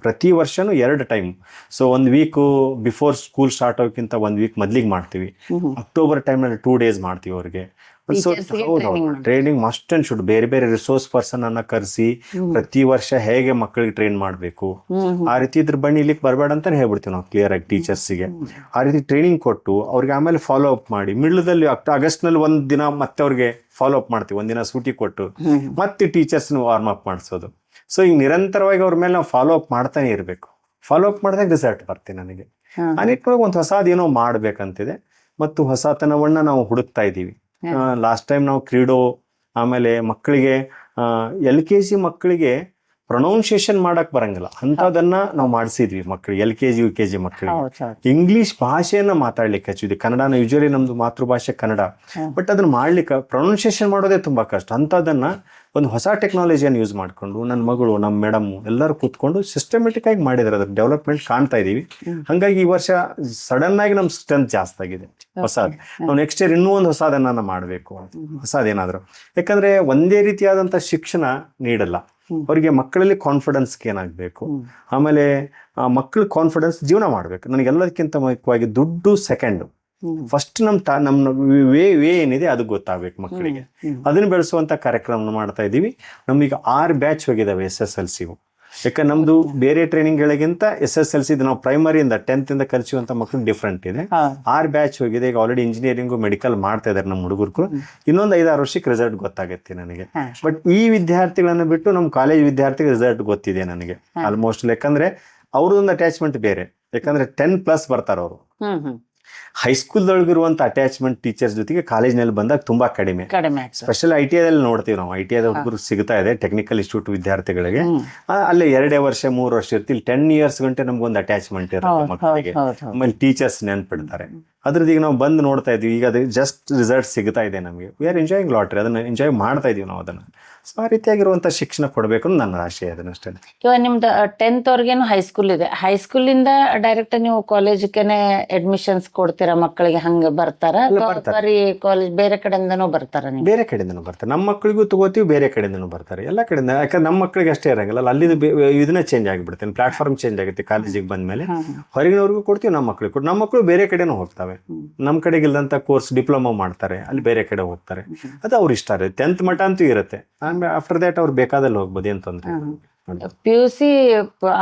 ಪ್ರತಿ ವರ್ಷನೂ 2 time. So 1 week before school start ಆಗೋಕ್ಕಿಂತ 1 ವೀಕ್ ಮೊದ್ಲಿಗೆ ಮಾಡ್ತೀವಿ. ಅಕ್ಟೋಬರ್ ಟೈಮ್ನಲ್ಲಿ 2 ಡೇಸ್ ಮಾಡ್ತೀವಿ ಅವ್ರಿಗೆ. Training must and should. ಬೇರೆ ಬೇರೆ ರಿಸೋರ್ಸ್ ಪರ್ಸನ್ ಅನ್ನ ಕರೆಸಿ ಪ್ರತಿ ವರ್ಷ ಹೇಗೆ ಮಕ್ಕಳಿಗೆ ಟ್ರೈನ್ ಮಾಡಬೇಕು, ಆ ರೀತಿ ಇದ್ರ ಬನ್ನಿ ಇಲ್ಲಿಗೆ ಬರಬೇಡ ಅಂತಾನೆ ಹೇಳ್ಬಿಡ್ತೀವಿ ನಾವು ಕ್ಲಿಯರ್ ಆಗಿ ಟೀಚರ್ಸಿಗೆ. ಆ ರೀತಿ ಟ್ರೈನಿಂಗ್ ಕೊಟ್ಟು ಅವ್ರಿಗೆ ಆಮೇಲೆ ಫಾಲೋ ಅಪ್ ಮಾಡಿ, ಮಿಡ್ಲದಲ್ಲಿ ಆಗಸ್ಟ್ನಲ್ಲಿ 1 ದಿನ ಮತ್ತೆ ಅವ್ರಿಗೆ ಫಾಲೋ ಅಪ್ ಮಾಡ್ತೀವಿ. 1 ದಿನ ಸೂಟಿ ಕೊಟ್ಟು ಮತ್ತೆ ಟೀಚರ್ಸ್ನ ವಾರ್ಮ್ ಅಪ್ ಮಾಡಿಸೋದು. ಸೊ ಈಗ ನಿರಂತರವಾಗಿ ಅವ್ರ ಮೇಲೆ ನಾವು ಫಾಲೋ ಅಪ್ ಮಾಡ್ತಾನೆ ಇರಬೇಕು. ಫಾಲೋ ಅಪ್ ಮಾಡಿದಾಗ ರಿಸಲ್ಟ್ ಬರ್ತೀವಿ ನನಗೆ. ಆ ನಿಟ್ಟಿನೊಳಗೆ ಒಂದು ಹೊಸದೇನೋ ಮಾಡ್ಬೇಕಂತಿದೆ ಮತ್ತು ಹೊಸತನವನ್ನ ನಾವು ಹುಡುಕ್ತಾ ಇದ್ದೀವಿ. ಲಾಸ್ಟ್ ಟೈಮ್ ನಾವು ಕ್ರೀಡೋ, ಆಮೇಲೆ ಮಕ್ಕಳಿಗೆ LKG ಮಕ್ಕಳಿಗೆ ಪ್ರೊನೌನ್ಸಿಯೇಷನ್ ಮಾಡಕ್ ಬರಂಗಿಲ್ಲ, ಅಂಥದನ್ನ ನಾವು ಮಾಡಿಸಿದ್ವಿ ಮಕ್ಕಳಿಗೆ. LKG UKG ಮಕ್ಕಳಿಗೆ ಇಂಗ್ಲಿಷ್ ಭಾಷೆಯನ್ನ ಮಾತಾಡ್ಲಿಕ್ಕೆ ಹಚ್ಚಿದ್ವಿ. ಕನ್ನಡನ ಯೂಶಲಿ ನಮ್ದು ಮಾತೃಭಾಷೆ ಕನ್ನಡ, ಬಟ್ ಅದನ್ನ ಮಾಡ್ಲಿಕ್ಕೆ ಪ್ರೊನೌನ್ಸಿಯೇಷನ್ ಮಾಡೋದೇ ತುಂಬಾ ಕಷ್ಟ. ಅಂಥದನ್ನ ಒಂದು ಹೊಸ ಟೆಕ್ನಾಲಜಿಯನ್ನು ಯೂಸ್ ಮಾಡಿಕೊಂಡು ನನ್ನ ಮಗಳು, ನಮ್ಮ ಮೇಡಮ್ ಎಲ್ಲರೂ ಕೂತ್ಕೊಂಡು ಸಿಸ್ಟಮೆಟಿಕ್ ಆಗಿ ಮಾಡಿದ್ರೆ ಅದ್ರ ಡೆವಲಪ್ಮೆಂಟ್ ಕಾಣ್ತಾ ಇದೀವಿ. ಹಂಗಾಗಿ ಈ ವರ್ಷ ಸಡನ್ ಆಗಿ ನಮ್ ಸ್ಟ್ರೆಂತ್ ಜಾಸ್ತಿ ಆಗಿದೆ. ಹೊಸದು ನಾವು ನೆಕ್ಸ್ಟ್ ಇಯರ್ ಇನ್ನೂ ಒಂದು ಹೊಸದನ್ನ ಮಾಡಬೇಕು, ಹೊಸದೇನಾದ್ರು. ಯಾಕಂದ್ರೆ ಒಂದೇ ರೀತಿಯಾದಂಥ ಶಿಕ್ಷಣ ನೀಡಲ್ಲ. ಅವರಿಗೆ ಮಕ್ಕಳಲ್ಲಿ ಕಾನ್ಫಿಡೆನ್ಸ್ ಏನಾಗಬೇಕು, ಆಮೇಲೆ ಮಕ್ಕಳ ಕಾನ್ಫಿಡೆನ್ಸ್ ಜೀವನ ಮಾಡ್ಬೇಕು. ನನಗೆಲ್ಲದಕ್ಕಿಂತ ಮುಖ್ಯವಾಗಿ ದುಡ್ಡು ಸೆಕೆಂಡ್, ಫಸ್ಟ್ ನಮ್ಮ ವೇ ಏನಿದೆ ಅದು ಗೊತ್ತಾಗ್ಬೇಕು ಮಕ್ಕಳಿಗೆ. ಅದನ್ನ ಬೆಳೆಸುವಂತ ಕಾರ್ಯಕ್ರಮ ಮಾಡ್ತಾ ಇದೀವಿ. ನಮೀಗ 6 ಬ್ಯಾಚ್ ಹೋಗಿದಾವೆ SSLC. ಯಾಕಂದ್ರೆ ನಮ್ದು ಬೇರೆ ಟ್ರೈನಿಂಗ್ಗಳಿಗಿಂತ SSLC ನಾವು ಪ್ರೈಮರಿಯಿಂದ 10th ಇಂದ ಕಲಿಸುವಂತ ಮಕ್ಕಳು ಡಿಫ್ರೆಂಟ್ ಇದೆ. 6 ಬ್ಯಾಚ್ ಹೋಗಿದೆ. ಈಗ ಆಲ್ರೆಡಿ ಇಂಜಿನಿಯರಿಂಗು ಮೆಡಿಕಲ್ ಮಾಡ್ತಾ ಇದಾರೆ ನಮ್ಮ ಹುಡುಗರು. ಇನ್ನೊಂದು 5-6 ವರ್ಷಕ್ಕೆ ರಿಸಲ್ಟ್ ಗೊತ್ತಾಗುತ್ತೆ ನನಗೆ. ಬಟ್ ಈ ವಿದ್ಯಾರ್ಥಿಗಳನ್ನ ಬಿಟ್ಟು ನಮ್ಮ ಕಾಲೇಜ್ ವಿದ್ಯಾರ್ಥಿಗೆ ರಿಸಲ್ಟ್ ಗೊತ್ತಿದೆ ನನಗೆ ಆಲ್ಮೋಸ್ಟ್. ಯಾಕಂದ್ರೆ ಅವ್ರದೊಂದು ಅಟ್ಯಾಚ್ಮೆಂಟ್ ಬೇರೆ. ಯಾಕಂದ್ರೆ 10+ ಬರ್ತಾರ ಅವರು. ಹೈಸ್ಕೂಲ್ದೊಳಗಿರುವಂತ ಅಟ್ಯಾಚ್ಮೆಂಟ್ ಟೀಚರ್ಸ್ ಜೊತೆಗೆ ಕಾಲೇಜ್ನಲ್ಲಿ ಬಂದಾಗ ತುಂಬಾ ಕಡಿಮೆ. ಸ್ಪೆಷಲ್ ITIದಲ್ಲಿ ನೋಡ್ತೀವಿ ನಾವು. ITI ಹುಡುಗರು ಸಿಗ್ತಾ ಇದೆ ಟೆಕ್ನಿಕಲ್ ಇನ್ಸ್ಟಿಟ್ಯೂಟ್ ವಿದ್ಯಾರ್ಥಿಗಳಿಗೆ. ಅಲ್ಲೇ 2 ವರ್ಷ 3 ವರ್ಷ ಇರ್ತಿಲ್ಲ, 10 years ಗಂಟೆ ನಮ್ಗೊಂದು ಅಟ್ಯಾಚ್ಮೆಂಟ್ ಇರುತ್ತೆ ಮಕ್ಕಳಿಗೆ. ಆಮೇಲೆ ಟೀಚರ್ಸ್ ನೆನ್ಪಿಡ್ತಾರೆ. ಅದ್ರದ್ದು ಈಗ ನಾವು ಬಂದು ನೋಡ್ತಾ ಇದ್ವಿ, ಈಗ ಅದು ಜಸ್ಟ್ ರಿಸಲ್ಟ್ ಸಿಗ್ತಾ ಇದೆ ನಮಗೆ. ವಿ ಆರ್ ಎಂಜಾಯಿಂಗ್ ಲಾಟ್ರಿ, ಅದನ್ನು ಎಂಜಾಯ್ ಮಾಡ್ತಾ ಇದೀವಿ ನಾವು ಅದನ್ನು. ಸೊ ಆ ರೀತಿಯಾಗಿರುವಂಥ ಶಿಕ್ಷಣ ಕೊಡಬೇಕು ಅನ್ನೋ ನನ್ನ ಆಶೆ ಅದನ್ನಷ್ಟೇ. ಇವಾಗ ನಿಮ್ದು 10th ವರ್ಗೇನು ಹೈಸ್ಕೂಲ್ ಇದೆ, ಹೈಸ್ಕೂಲಿಂದ ಡೈರೆಕ್ಟ್ ನೀವು ಕಾಲೇಜ್ಗೆನೆ ಅಡ್ಮಿಷನ್ಸ್ ಕೊಡ್ತೀರಾ ಮಕ್ಕಳಿಗೆ, ಹಂಗೆ ಬರ್ತಾರ ಬರೀ ಕಾಲೇಜ್ ಬೇರೆ ಕಡೆಯಿಂದನೂ ಬರ್ತಾರ? ನೀವು ಬೇರೆ ಕಡೆಯಿಂದನೂ ಬರ್ತಾರೆ, ನಮ್ಮ ಮಕ್ಕಳಿಗೂ ತಗೋತೀವಿ, ಬೇರೆ ಕಡೆಯಿಂದನೂ ಬರ್ತಾರೆ, ಎಲ್ಲ ಕಡೆಯಿಂದ. ಯಾಕಂದ್ರೆ ನಮ್ಮ ಮಕ್ಕಳಿಗೆ ಅಷ್ಟೇ ಇರಂಗಿಲ್ಲ, ಅಲ್ಲಿದ್ದು ಇದನ್ನೇ ಚೇಂಜ್ ಆಗಿಬಿಡ್ತೇನೆ, ಪ್ಲಾಟ್ಫಾರ್ಮ್ ಚೇಂಜ್ ಆಗುತ್ತೆ. ಕಾಲೇಜಿಗೆ ಬಂದಮೇಲೆ ಹೊರಗಿನವ್ರಿಗೂ ಕೊಡ್ತೀವಿ, ನಮ್ಮ ಮಕ್ಕಳಿಗೆ ಕೊಟ್ಟು, ನಮ್ಮ ಮಕ್ಕಳು ಬೇರೆ ಕಡೆನೂ ಹೋಗ್ತವೆ. ನಮ್ಮ ಕಡೆಗೆ ಇಲ್ಲದಂಥ ಕೋರ್ಸ್ ಡಿಪ್ಲೊಮಾ ಮಾಡ್ತಾರೆ, ಅಲ್ಲಿ ಬೇರೆ ಕಡೆ ಹೋಗ್ತಾರೆ, ಅದು ಅವ್ರು ಇಷ್ಟ ಇರುತ್ತೆ. 10th ಮಟ್ಟ ಅಂತೂ ಇರುತ್ತೆ, ಆಮೇಲೆ ಆಫ್ಟರ್ ದ್ಯಾಟ್ ಅವ್ರು ಬೇಕಾದಲ್ಲಿ ಹೋಗ್ಬೋದು, ಏನು ತೊಂದರೆ. PUC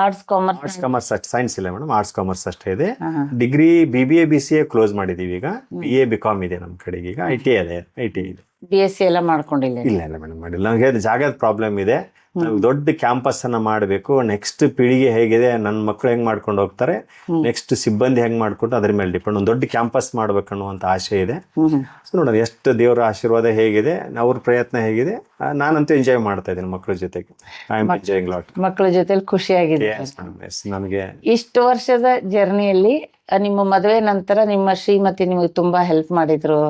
ಆರ್ಟ್ಸ್ ಕಾಮರ್ಸ್ ಅಷ್ಟೇ, ಸೈನ್ಸ್ ಇಲ್ಲ ಮೇಡಮ್, ಆರ್ಟ್ಸ್ ಕಾಮರ್ಸ್ ಅಷ್ಟೇ ಇದೆ. ಡಿಗ್ರಿ BBA BCA ಕ್ಲೋಸ್ ಮಾಡಿದೀವಿ, ಈಗ BA BCom ಇದೆ ನಮ್ಮ ಕಡೆಗೆ. ಈಗ IT ಇದೆ, IT ಇದೆ. BSc ಎಲ್ಲ ಮಾಡ್ಕೊಂಡಿಲ್ಲ? ಇಲ್ಲ ಮೇಡಮ್ ಮಾಡಿಲ್ಲ, ನಮಗೆ ಜಾಗದ ಪ್ರಾಬ್ಲಮ್ ಇದೆ. ನಾವು ದೊಡ್ಡ ಕ್ಯಾಂಪಸ್ ಅನ್ನ ಮಾಡಬೇಕು. ನೆಕ್ಸ್ಟ್ ಪೀಳಿಗೆ ಹೇಗಿದೆ, ನನ್ನ ಮಕ್ಕಳು ಹೆಂಗ್ ಮಾಡ್ಕೊಂಡು ಹೋಗ್ತಾರೆ, ನೆಕ್ಸ್ಟ್ ಸಿಬ್ಬಂದಿ ಹೆಂಗ್ ಮಾಡ್ಕೊಂಡು ಅದ್ರ ಮೇಲೆ ಡಿಪೆಂಡ್. ಒಂದು ದೊಡ್ಡ ಕ್ಯಾಂಪಸ್ ಮಾಡ್ಬೇಕನ್ನುವಂತ ಆಸೆ ಇದೆ. ಸೊ ನೋಡೋಣ ಎಷ್ಟು ದೇವರ ಆಶೀರ್ವಾದ ಹೇಗಿದೆ, ಅವ್ರ ಪ್ರಯತ್ನ ಹೇಗಿದೆ. ನಾನಂತೂ ಎಂಜಾಯ್ ಮಾಡ್ತಾ ಇದ್ದೀನಿ ಮಕ್ಕಳ ಜೊತೆಗೆ. I am enjoying lot. ಮಕ್ಕಳ ಜೊತೆ ಖುಷಿಯಾಗಿದೆ ನನಗೆ. ಇಷ್ಟು ವರ್ಷದ ಜರ್ನಿಯಲ್ಲಿ ನಿಮ್ಮ ಮದುವೆ ನಂತರ ನಿಮ್ಮ ಶ್ರೀಮತಿ ನಿಮಗೆ ತುಂಬಾ ಹೆಲ್ಪ್ ಮಾಡಿದ್ರು?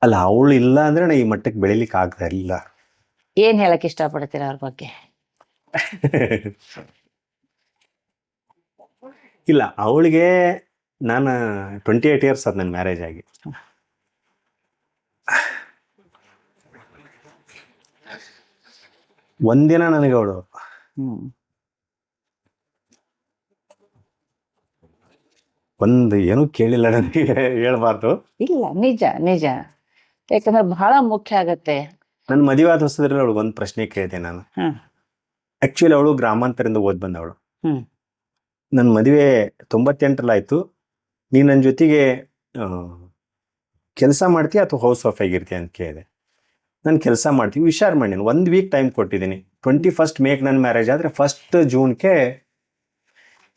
ಅಲ್ಲ, ಅವಳು ಇಲ್ಲ ಅಂದ್ರೆ ನಾ ಈ ಮಟ್ಟಕ್ಕೆ ಬೆಳಿಲಿಕ್ಕೆ ಆಗ್ತಾ ಇಲ್ಲ. ಏನ್ ಹೇಳಕ್ ಇಷ್ಟಪಡ್ತೀರಾ ಅವ್ರ ಬಗ್ಗೆ? ಇಲ್ಲ, ಅವಳಿಗೆ ನಾನು 28 years ಆದ್ ನನ್ನ ಮ್ಯಾರೇಜ್ ಆಗಿ. ಒಂದಿನ ನನಗೆ ಅವಳು ಒಂದು ಏನೂ ಕೇಳಿಲ್ಲ, ನನಗೆ ಹೇಳ್ಬಾರ್ದು. ಇಲ್ಲ, ನಿಜ ನಿಜ, ಯಾಕಂದ್ರೆ ಬಹಳ ಮುಖ್ಯ ಆಗತ್ತೆ. ನನ್ನ ಮದುವೆ ಆದ ಹೊಸದ್ರಲ್ಲಿ ಅವಳಿಗೆ ಒಂದು ಪ್ರಶ್ನೆ ಕೇಳಿದೆ ನಾನು. ಆಕ್ಚುಲಿ ಅವಳು ಗ್ರಾಮಾಂತರದಿಂದ ಓದ್ ಬಂದವಳು. ನನ್ನ ಮದುವೆ 98ರಲ್ಲಿ ಆಯ್ತು. ನೀನು ನನ್ನ ಜೊತೆಗೆ ಕೆಲಸ ಮಾಡ್ತೀಯ ಅಥವಾ ಹೌಸ್ ವೈಫ್ ಆಗಿರ್ತೀಯ ಅಂತ ಕೇಳಿದೆ. ನಾನು ಕೆಲಸ ಮಾಡ್ತೀವಿ, ವಿಚಾರ ಮಾಡಿ. ನಾನು 1 week ಟೈಮ್ ಕೊಟ್ಟಿದ್ದೀನಿ. 21st May ನನ್ನ ಮ್ಯಾರೇಜ್ ಆದರೆ 1st June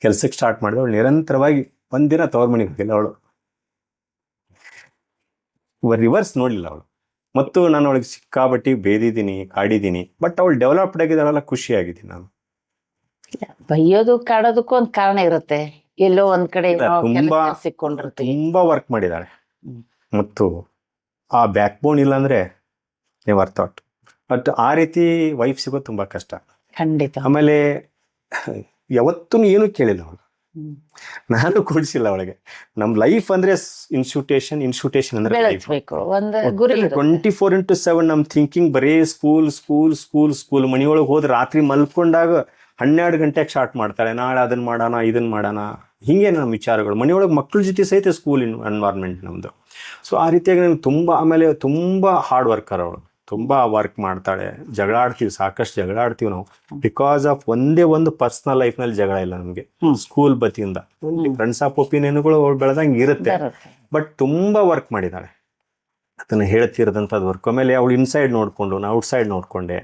ಕೆಲಸಕ್ಕೆ ಸ್ಟಾರ್ಟ್ ಮಾಡಿದೆ. ಅವಳು ನಿರಂತರವಾಗಿ ಒಂದಿನ ತವ್ರ ಮನೆಗೆ ಹೋಗಿಲ್ಲ ಅವಳು, ರಿವರ್ಸ್ ನೋಡಲಿಲ್ಲ ಅವಳು. ಮತ್ತು ನಾನು ಅವಳಿಗೆ ಸಿಕ್ಕಾಬಟ್ಟಿ ಬೇದಿದ್ದೀನಿ, ಕಾಡಿದ್ದೀನಿ. ಬಟ್ ಅವಳು ಡೆವಲಪ್ಡ್ ಆಗಿದ್ದಾಳಲ್ಲ, ಖುಷಿಯಾಗಿದ್ದೀನಿ ನಾನು. ಬೈಯೋದು ಕಾಡೋದಕ್ಕೂ ಒಂದು ಕಾರಣ ಇರುತ್ತೆ, ಎಲ್ಲೋ ಒಂದ್ ಕಡೆ ತುಂಬಾ ವರ್ಕ್ ಮಾಡಿದ್ದಾಳೆ. ಮತ್ತು ಆ ಬ್ಯಾಕ್ ಬೋನ್ ಇಲ್ಲ ಅಂದ್ರೆ ನೆವರ್ ಥಾಟ್. ಬಟ್ ಆ ರೀತಿ ವೈಫ್ ಸಿಗೋದು ತುಂಬಾ ಕಷ್ಟ. ಖಂಡಿತ. ಆಮೇಲೆ ಯಾವತ್ತೂ ಏನು ಕೇಳಿಲ್ಲ ಅವಳು, ನಾನು ಕೊಡಿಸಿಲ್ಲ ಅವಳಿಗೆ. ನಮ್ ಲೈಫ್ ಅಂದ್ರೆ ಇನ್ಸ್ಟಿಟ್ಯೂಷನ್ ಅಂದ್ರೆ 24/7 ನಮ್ ಥಿಂಕಿಂಗ್ ಬರೀ ಸ್ಕೂಲ್ ಸ್ಕೂಲ್ ಸ್ಕೂಲ್ ಸ್ಕೂಲ್. ಮನೆಯೊಳಗೆ ಹೋದ್ರೆ ರಾತ್ರಿ ಮಲ್ಕೊಂಡಾಗ 12 ಗಂಟೆಗೆ ಸ್ಟಾರ್ಟ್ ಮಾಡ್ತಾಳೆ, ನಾಳೆ ಅದನ್ನ ಮಾಡೋಣ ಇದನ್ನ ಮಾಡೋಣ, ಹಿಂಗೆ ನಮ್ಮ ವಿಚಾರಗಳು. ಮನೆಯೊಳಗೆ ಮಕ್ಕಳ ಜೊತೆ ಸಹಿತ ಸ್ಕೂಲ್ ಎನ್ವೈರ್ಮೆಂಟ್ ನಮ್ದು. ಸೊ ಆ ರೀತಿಯಾಗಿ ನಂಗೆ ತುಂಬಾ, ಆಮೇಲೆ ತುಂಬಾ ಹಾರ್ಡ್ ವರ್ಕರ್ ಅವಳು, ತುಂಬಾ ವರ್ಕ್ ಮಾಡ್ತಾಳೆ. ಜಗಳ ಆಡ್ತೀವಿ, ಸಾಕಷ್ಟು ಜಗಳ ಆಡ್ತೀವಿ ನಾವು. ಬಿಕಾಸ್ ಆಫ್ ಒಂದೇ ಒಂದು ಪರ್ಸನಲ್ ಲೈಫ್ ನಲ್ಲಿ ಜಗಳ ಇಲ್ಲ ನಮ್ಗೆ, ಸ್ಕೂಲ್ ಬತಿಯಿಂದ. ಫ್ರೆಂಡ್ಸ್ ಆಫ್ ಒಪಿನಿಯನ್ಗಳು ಅವಳು ಬೆಳೆದಂಗೆ ಇರುತ್ತೆ. ಬಟ್ ತುಂಬಾ ವರ್ಕ್ ಮಾಡಿದ್ದಾಳೆ, ಅದನ್ನ ಹೇಳ್ತಿರೋದಂಥದ್ದು ವರ್ಕ್. ಆಮೇಲೆ ಅವಳು ಇನ್ಸೈಡ್ ನೋಡ್ಕೊಂಡು, ನಾನು ಔಟ್ಸೈಡ್ ನೋಡ್ಕೊಂಡೆ.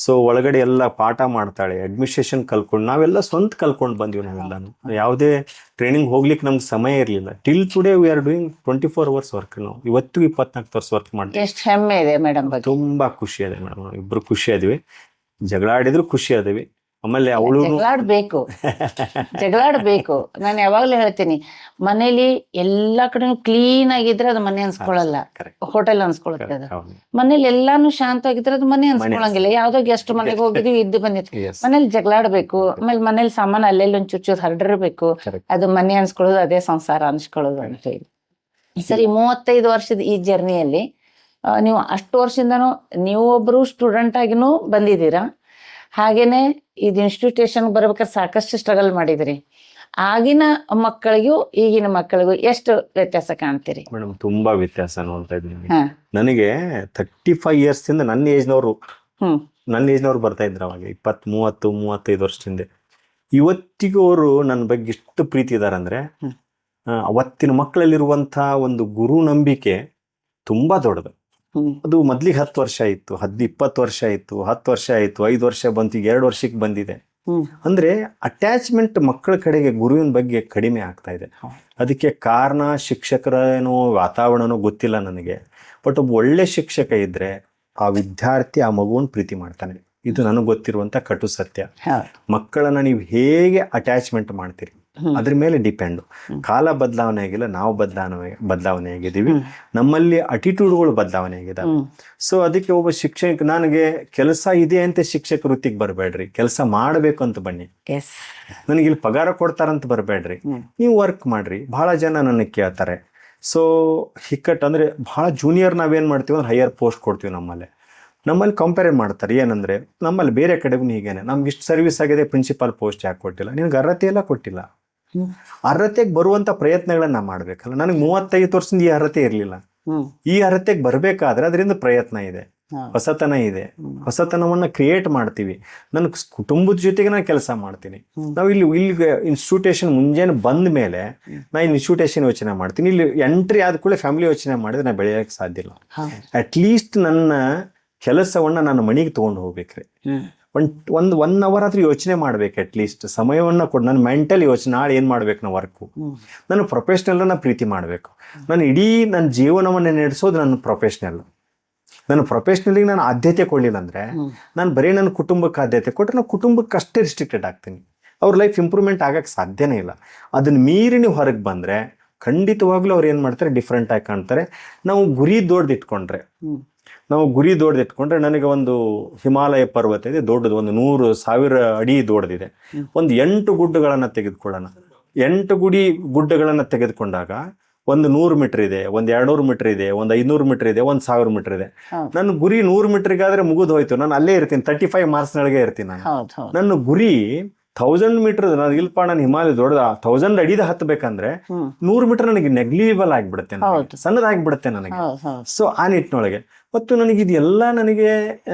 ಸೊ ಒಳಗಡೆ ಎಲ್ಲ ಪಾಠ ಮಾಡ್ತಾಳೆ, ಅಡ್ಮಿನಿಸ್ಟ್ರೇಷನ್ ಕಲ್ಕೊಂಡು, ನಾವೆಲ್ಲ ಸ್ವಂತ ಕಲ್ಕೊಂಡು ಬಂದ್ವಿ ನಾವೆಲ್ಲಾನು. ಯಾವುದೇ ಟ್ರೈನಿಂಗ್ ಹೋಗ್ಲಿಕ್ಕೆ ನಮ್ಗೆ ಸಮಯ ಇರಲಿಲ್ಲ. Till today we are doing 24 hours work. ನಾವು ಇವತ್ತು 24 hours ವರ್ಕ್ ಮಾಡ್ತೀವಿ. ಎಷ್ಟು ಹೆಮ್ಮೆ ಇದೆ ಮೇಡಮ್. ತುಂಬಾ ಖುಷಿ ಇದೆ ಮೇಡಮ್, ಇಬ್ರು ಖುಷಿ ಅದೀವಿ. ಜಗಳ ಆಡಿದ್ರು ಖುಷಿ ಅದೀವಿ. ಆಮೇಲೆ ಅವಳು ಜಗಳಾಡ್ಬೇಕು. ನಾನು ಯಾವಾಗ್ಲೂ ಹೇಳ್ತೀನಿ, ಮನೇಲಿ ಎಲ್ಲಾ ಕಡೆ ಕ್ಲೀನ್ ಆಗಿದ್ರೆ ಅದು ಮನೆ ಅನ್ಸ್ಕೊಳಲ್ಲ, ಹೋಟೆಲ್ ಅನ್ಸ್ಕೊಳತ್ತೆ. ಅದು ಮನೇಲಿ ಎಲ್ಲಾನು ಶಾಂತ ಆಗಿದ್ರೆ ಅದು ಮನೆ ಅನ್ಸ್ಕೊಳಂಗಿಲ್ಲ. ಯಾವ್ದೋ ಗೆಸ್ಟ್ ಮನೆಗೆ ಹೋಗಿದೀವಿ, ಇದ್ದು ಬಂದಿತ್ತು, ಮನೇಲಿ ಜಗಳಾಡ್ಬೇಕು. ಆಮೇಲೆ ಮನೇಲಿ ಸಾಮಾನು ಅಲ್ಲೆಲ್ಲ ಒಂದ್ ಚೂರ್ ಹರಡಿರ್ಬೇಕು, ಅದು ಮನೆ ಅನ್ಸ್ಕೊಳ್ಳೋದು, ಅದೇ ಸಂಸಾರ ಅನ್ಸ್ಕೊಳ್ಳೋದು ಅಂತ ಹೇಳಿ. ಸರಿ, 35 ವರ್ಷದ ಈ ಜರ್ನಿಯಲ್ಲಿ ನೀವು ಅಷ್ಟು ವರ್ಷದಿಂದನೂ ನೀವು ಒಬ್ರು ಸ್ಟೂಡೆಂಟ್ ಆಗಿನೂ ಬಂದಿದ್ದೀರಾ, ಹಾಗೇನೆ ಇದು ಇನ್ಸ್ಟಿಟ್ಯೂಷನ್ ಬರ್ಬೇಕಾದ್ರೆ ಸಾಕಷ್ಟು ಸ್ಟ್ರಗಲ್ ಮಾಡಿದ್ರಿ. ಆಗಿನ ಮಕ್ಕಳಿಗೂ ಈಗಿನ ಮಕ್ಕಳಿಗೂ ಎಷ್ಟು ವ್ಯತ್ಯಾಸ ಕಾಣ್ತೀರಿ? ಮೇಡಮ್ ತುಂಬಾ ವ್ಯತ್ಯಾಸ ನೋಡ್ತಾ ಇದ್ದೀನಿ. ನನಗೆ 35 years ಇಂದ ನನ್ನ ಏಜ್ನವ್ರು ಬರ್ತಾ ಇದ್ರು ಅವಾಗ. 20, 30, 35 ವರ್ಷದಿಂದ ಇವತ್ತಿಗೂ ಅವರು ನನ್ನ ಬಗ್ಗೆ ಎಷ್ಟು ಪ್ರೀತಿ ಇದಾರಂದ್ರೆ, ಅವತ್ತಿನ ಮಕ್ಕಳಲ್ಲಿರುವಂತ ಒಂದು ಗುರು ನಂಬಿಕೆ ತುಂಬಾ ದೊಡ್ಡದು. ಅದು ಮೊದ್ಲಿಗೆ 10 ವರ್ಷ ಇತ್ತು, 20 ವರ್ಷ ಇತ್ತು, 10 ವರ್ಷ ಆಯ್ತು, 5 ವರ್ಷ ಬಂತು, ಈಗ 2 ವರ್ಷಕ್ಕೆ ಬಂದಿದೆ. ಅಂದ್ರೆ ಅಟ್ಯಾಚ್ಮೆಂಟ್ ಮಕ್ಕಳ ಕಡೆಗೆ ಗುರುವಿನ ಬಗ್ಗೆ ಕಡಿಮೆ ಆಗ್ತಾ ಇದೆ. ಅದಕ್ಕೆ ಕಾರಣ ಶಿಕ್ಷಕರೇನೋ ವಾತಾವರಣನೋ ಗೊತ್ತಿಲ್ಲ ನನಗೆ. ಬಟ್ ಒಬ್ಬ ಒಳ್ಳೆ ಶಿಕ್ಷಕ ಇದ್ರೆ ಆ ವಿದ್ಯಾರ್ಥಿ ಆ ಮಗುವನ್ನ ಪ್ರೀತಿ ಮಾಡ್ತಾನೆ. ಇದು ನನಗೆ ಗೊತ್ತಿರುವಂತ ಕಟು ಸತ್ಯ. ಮಕ್ಕಳನ್ನ ನೀವು ಹೇಗೆ ಅಟ್ಯಾಚ್ಮೆಂಟ್ ಮಾಡ್ತೀರಿ, ಅದ್ರ ಮೇಲೆ ಡಿಪೆಂಡ್. ಕಾಲ ಬದಲಾವಣೆ ಆಗಿಲ್ಲ, ನಾವು ಬದಲಾವಣೆ ಆಗಿದ್ದೀವಿ, ನಮ್ಮಲ್ಲಿ ಅಟಿಟ್ಯೂಡ್ಗಳು ಬದಲಾವಣೆ ಆಗಿದಾವೆ. ಸೊ ಅದಕ್ಕೆ ಒಬ್ಬ ಶಿಕ್ಷಕ, ನನಗೆ ಕೆಲಸ ಇದೆ ಅಂತ ಶಿಕ್ಷಕ ವೃತ್ತಿಗೆ ಬರಬೇಡ್ರಿ, ಕೆಲಸ ಮಾಡಬೇಕು ಅಂತ ಬನ್ನಿ. ನನಗೆ ಇಲ್ಲಿ ಪಗಾರ ಕೊಡ್ತಾರಂತ ಬರಬೇಡ್ರಿ, ನೀವು ವರ್ಕ್ ಮಾಡ್ರಿ. ಬಹಳ ಜನ ನನಗೆ ಕೇಳ್ತಾರೆ. ಸೊ ಹಿಕ್ಕಟ್ಟು ಅಂದರೆ ಬಹಳ ಜೂನಿಯರ್ ನಾವೇನು ಮಾಡ್ತೀವಿ ಅಂದ್ರೆ ಹೈಯರ್ ಪೋಸ್ಟ್ ಕೊಡ್ತೀವಿ. ನಮ್ಮಲ್ಲಿ ಕಂಪೇರ್ ಮಾಡ್ತಾರೆ. ಏನಂದರೆ ನಮ್ಮಲ್ಲಿ ಬೇರೆ ಕಡೆಗೂ ಹೀಗೇನೆ, ನಮ್ಗೆ ಇಷ್ಟು ಸರ್ವಿಸ್ ಆಗಿದೆ, ಪ್ರಿನ್ಸಿಪಾಲ್ ಪೋಸ್ಟ್ ಯಾಕೆ ಕೊಟ್ಟಿಲ್ಲ, ನಿನಗೆ ಅರ್ಹತೆ ಎಲ್ಲ ಕೊಟ್ಟಿಲ್ಲ. ಅರ್ಹತೆಗೆ ಬರುವಂಥ ಪ್ರಯತ್ನಗಳನ್ನ ಮಾಡಬೇಕಲ್ಲ. ನನಗೆ 35 ವರ್ಷದಿಂದ ಈ ಅರ್ಹತೆ ಇರಲಿಲ್ಲ. ಈ ಅರ್ಹತೆಗೆ ಬರಬೇಕಾದ್ರೆ ಅದರಿಂದ ಪ್ರಯತ್ನ ಇದೆ, ಹೊಸತನ ಇದೆ. ಹೊಸತನವನ್ನ ಕ್ರಿಯೇಟ್ ಮಾಡ್ತೀವಿ. ನನ್ನ ಕುಟುಂಬದ ಜೊತೆಗೆ ನಾನು ಕೆಲಸ ಮಾಡ್ತೀನಿ. ನಾವು ಇಲ್ಲಿಗೆ ಇನ್ಸ್ಟಿಟ್ಯೂಷನ್ ಮುಂಜಾನೆ ಬಂದ ಮೇಲೆ ನಾ ಇನ್ಸ್ಟಿಟ್ಯೂಷನ್ ಯೋಚನೆ ಮಾಡ್ತೀನಿ. ಇಲ್ಲಿ ಎಂಟ್ರಿ ಆದ ಕೂಡಲೇ ಫ್ಯಾಮಿಲಿ ಯೋಚನೆ ಮಾಡಿದ್ರೆ ನಾನು ಬೆಳೆಯೋಕ್ಕೆ ಸಾಧ್ಯ ಇಲ್ಲ. ಅಟ್ಲೀಸ್ಟ್ ನನ್ನ ಕೆಲಸವನ್ನ ನಾನು ಮನೆಗೆ ತೊಗೊಂಡು ಹೋಗ್ಬೇಕ್ರಿ. ಒಂದು 1 ಅವರ್ ಆದ್ರೂ ಯೋಚನೆ ಮಾಡ್ಬೇಕು. ಅಟ್ಲೀಸ್ಟ್ ಸಮಯವನ್ನ ಕೊಟ್ಟು ನನ್ನ ಮೆಂಟಲ್ ಯೋಚನೆ, ನಾಳೆ ಏನು ಮಾಡ್ಬೇಕು ನಾವು ವರ್ಕು, ನಾನು ಪ್ರೊಫೆಷ್ನಲ್ನ ಪ್ರೀತಿ ಮಾಡಬೇಕು. ನಾನು ಇಡೀ ನನ್ನ ಜೀವನವನ್ನು ನಡೆಸೋದು ನನ್ನ ಪ್ರೊಫೆಷ್ನಲ್. ನನ್ನ ಪ್ರೊಫೆಷ್ನಲಿಗೆ ನಾನು ಆದ್ಯತೆ ಕೊಡಲಿಲ್ಲ ಅಂದರೆ, ನಾನು ಬರೀ ನನ್ನ ಕುಟುಂಬಕ್ಕೆ ಆದ್ಯತೆ ಕೊಟ್ಟರೆ ನಾನು ಕುಟುಂಬಕ್ಕೆ ಅಷ್ಟೇ ರಿಸ್ಟ್ರಿಕ್ಟೆಡ್ ಆಗ್ತೀನಿ. ಅವ್ರ ಲೈಫ್ ಇಂಪ್ರೂವ್ಮೆಂಟ್ ಆಗಕ್ಕೆ ಸಾಧ್ಯನೇ ಇಲ್ಲ. ಅದನ್ನು ಮೀರಿ ನೀವು ಹೊರಗೆ ಬಂದರೆ ಖಂಡಿತವಾಗ್ಲೂ ಅವ್ರು ಏನು ಮಾಡ್ತಾರೆ, ಡಿಫ್ರೆಂಟ್ ಆಗಿ ಕಾಣ್ತಾರೆ. ನಾವು ಗುರಿ ದೊಡ್ಡದಿಟ್ಕೊಂಡ್ರೆ ನನಗೆ ಒಂದು ಹಿಮಾಲಯ ಪರ್ವತ ಇದೆ, ದೊಡ್ಡದು, ಒಂದು 100,000 ಅಡಿ ದೊಡ್ಡದಿದೆ. ಒಂದು 8 ಗುಡ್ಡಗಳನ್ನು ತೆಗೆದುಕೊಳ್ಳೋಣ. 8 ಗುಡ್ಡಗಳನ್ನು ತೆಗೆದುಕೊಂಡಾಗ ಒಂದು 100 ಮೀಟರ್ ಇದೆ, ಒಂದು 200 ಮೀಟರ್ ಇದೆ, ಒಂದು 500 ಮೀಟರ್ ಇದೆ, ಒಂದು 1000 ಮೀಟರ್ ಇದೆ. ನನ್ನ ಗುರಿ 100 ಮೀಟರ್ಗಾದ್ರೆ ಮುಗಿದು ಹೋಯ್ತು, ನಾನು ಅಲ್ಲೇ ಇರ್ತೀನಿ, 35 ಮಾರ್ಕ್ಸ್ನೊಳಗೆ ಇರ್ತೀನಿ ನಾನು. ನನ್ನ ಗುರಿ 1000 ಮೀಟರ್, ನಾನು ಇಲ್ಪ ನಾನು ಹಿಮಾಲಯ ದೊಡ್ಡದ 1000 ಅಡಿದ ಹತ್ತಬೇಕಂದ್ರೆ 100 ಮೀಟರ್ ನನಗೆ ನೆಗ್ಲಿಜಿಬಲ್ ಆಗಿಬಿಡುತ್ತೆ, ಸಣ್ಣದಾಗಿಬಿಡುತ್ತೆ ನನಗೆ. ಸೊ ಆ ನಿಟ್ಟಿನೊಳಗೆ ಮತ್ತು ನನಗೆ ಇದೆಲ್ಲ ನನಗೆ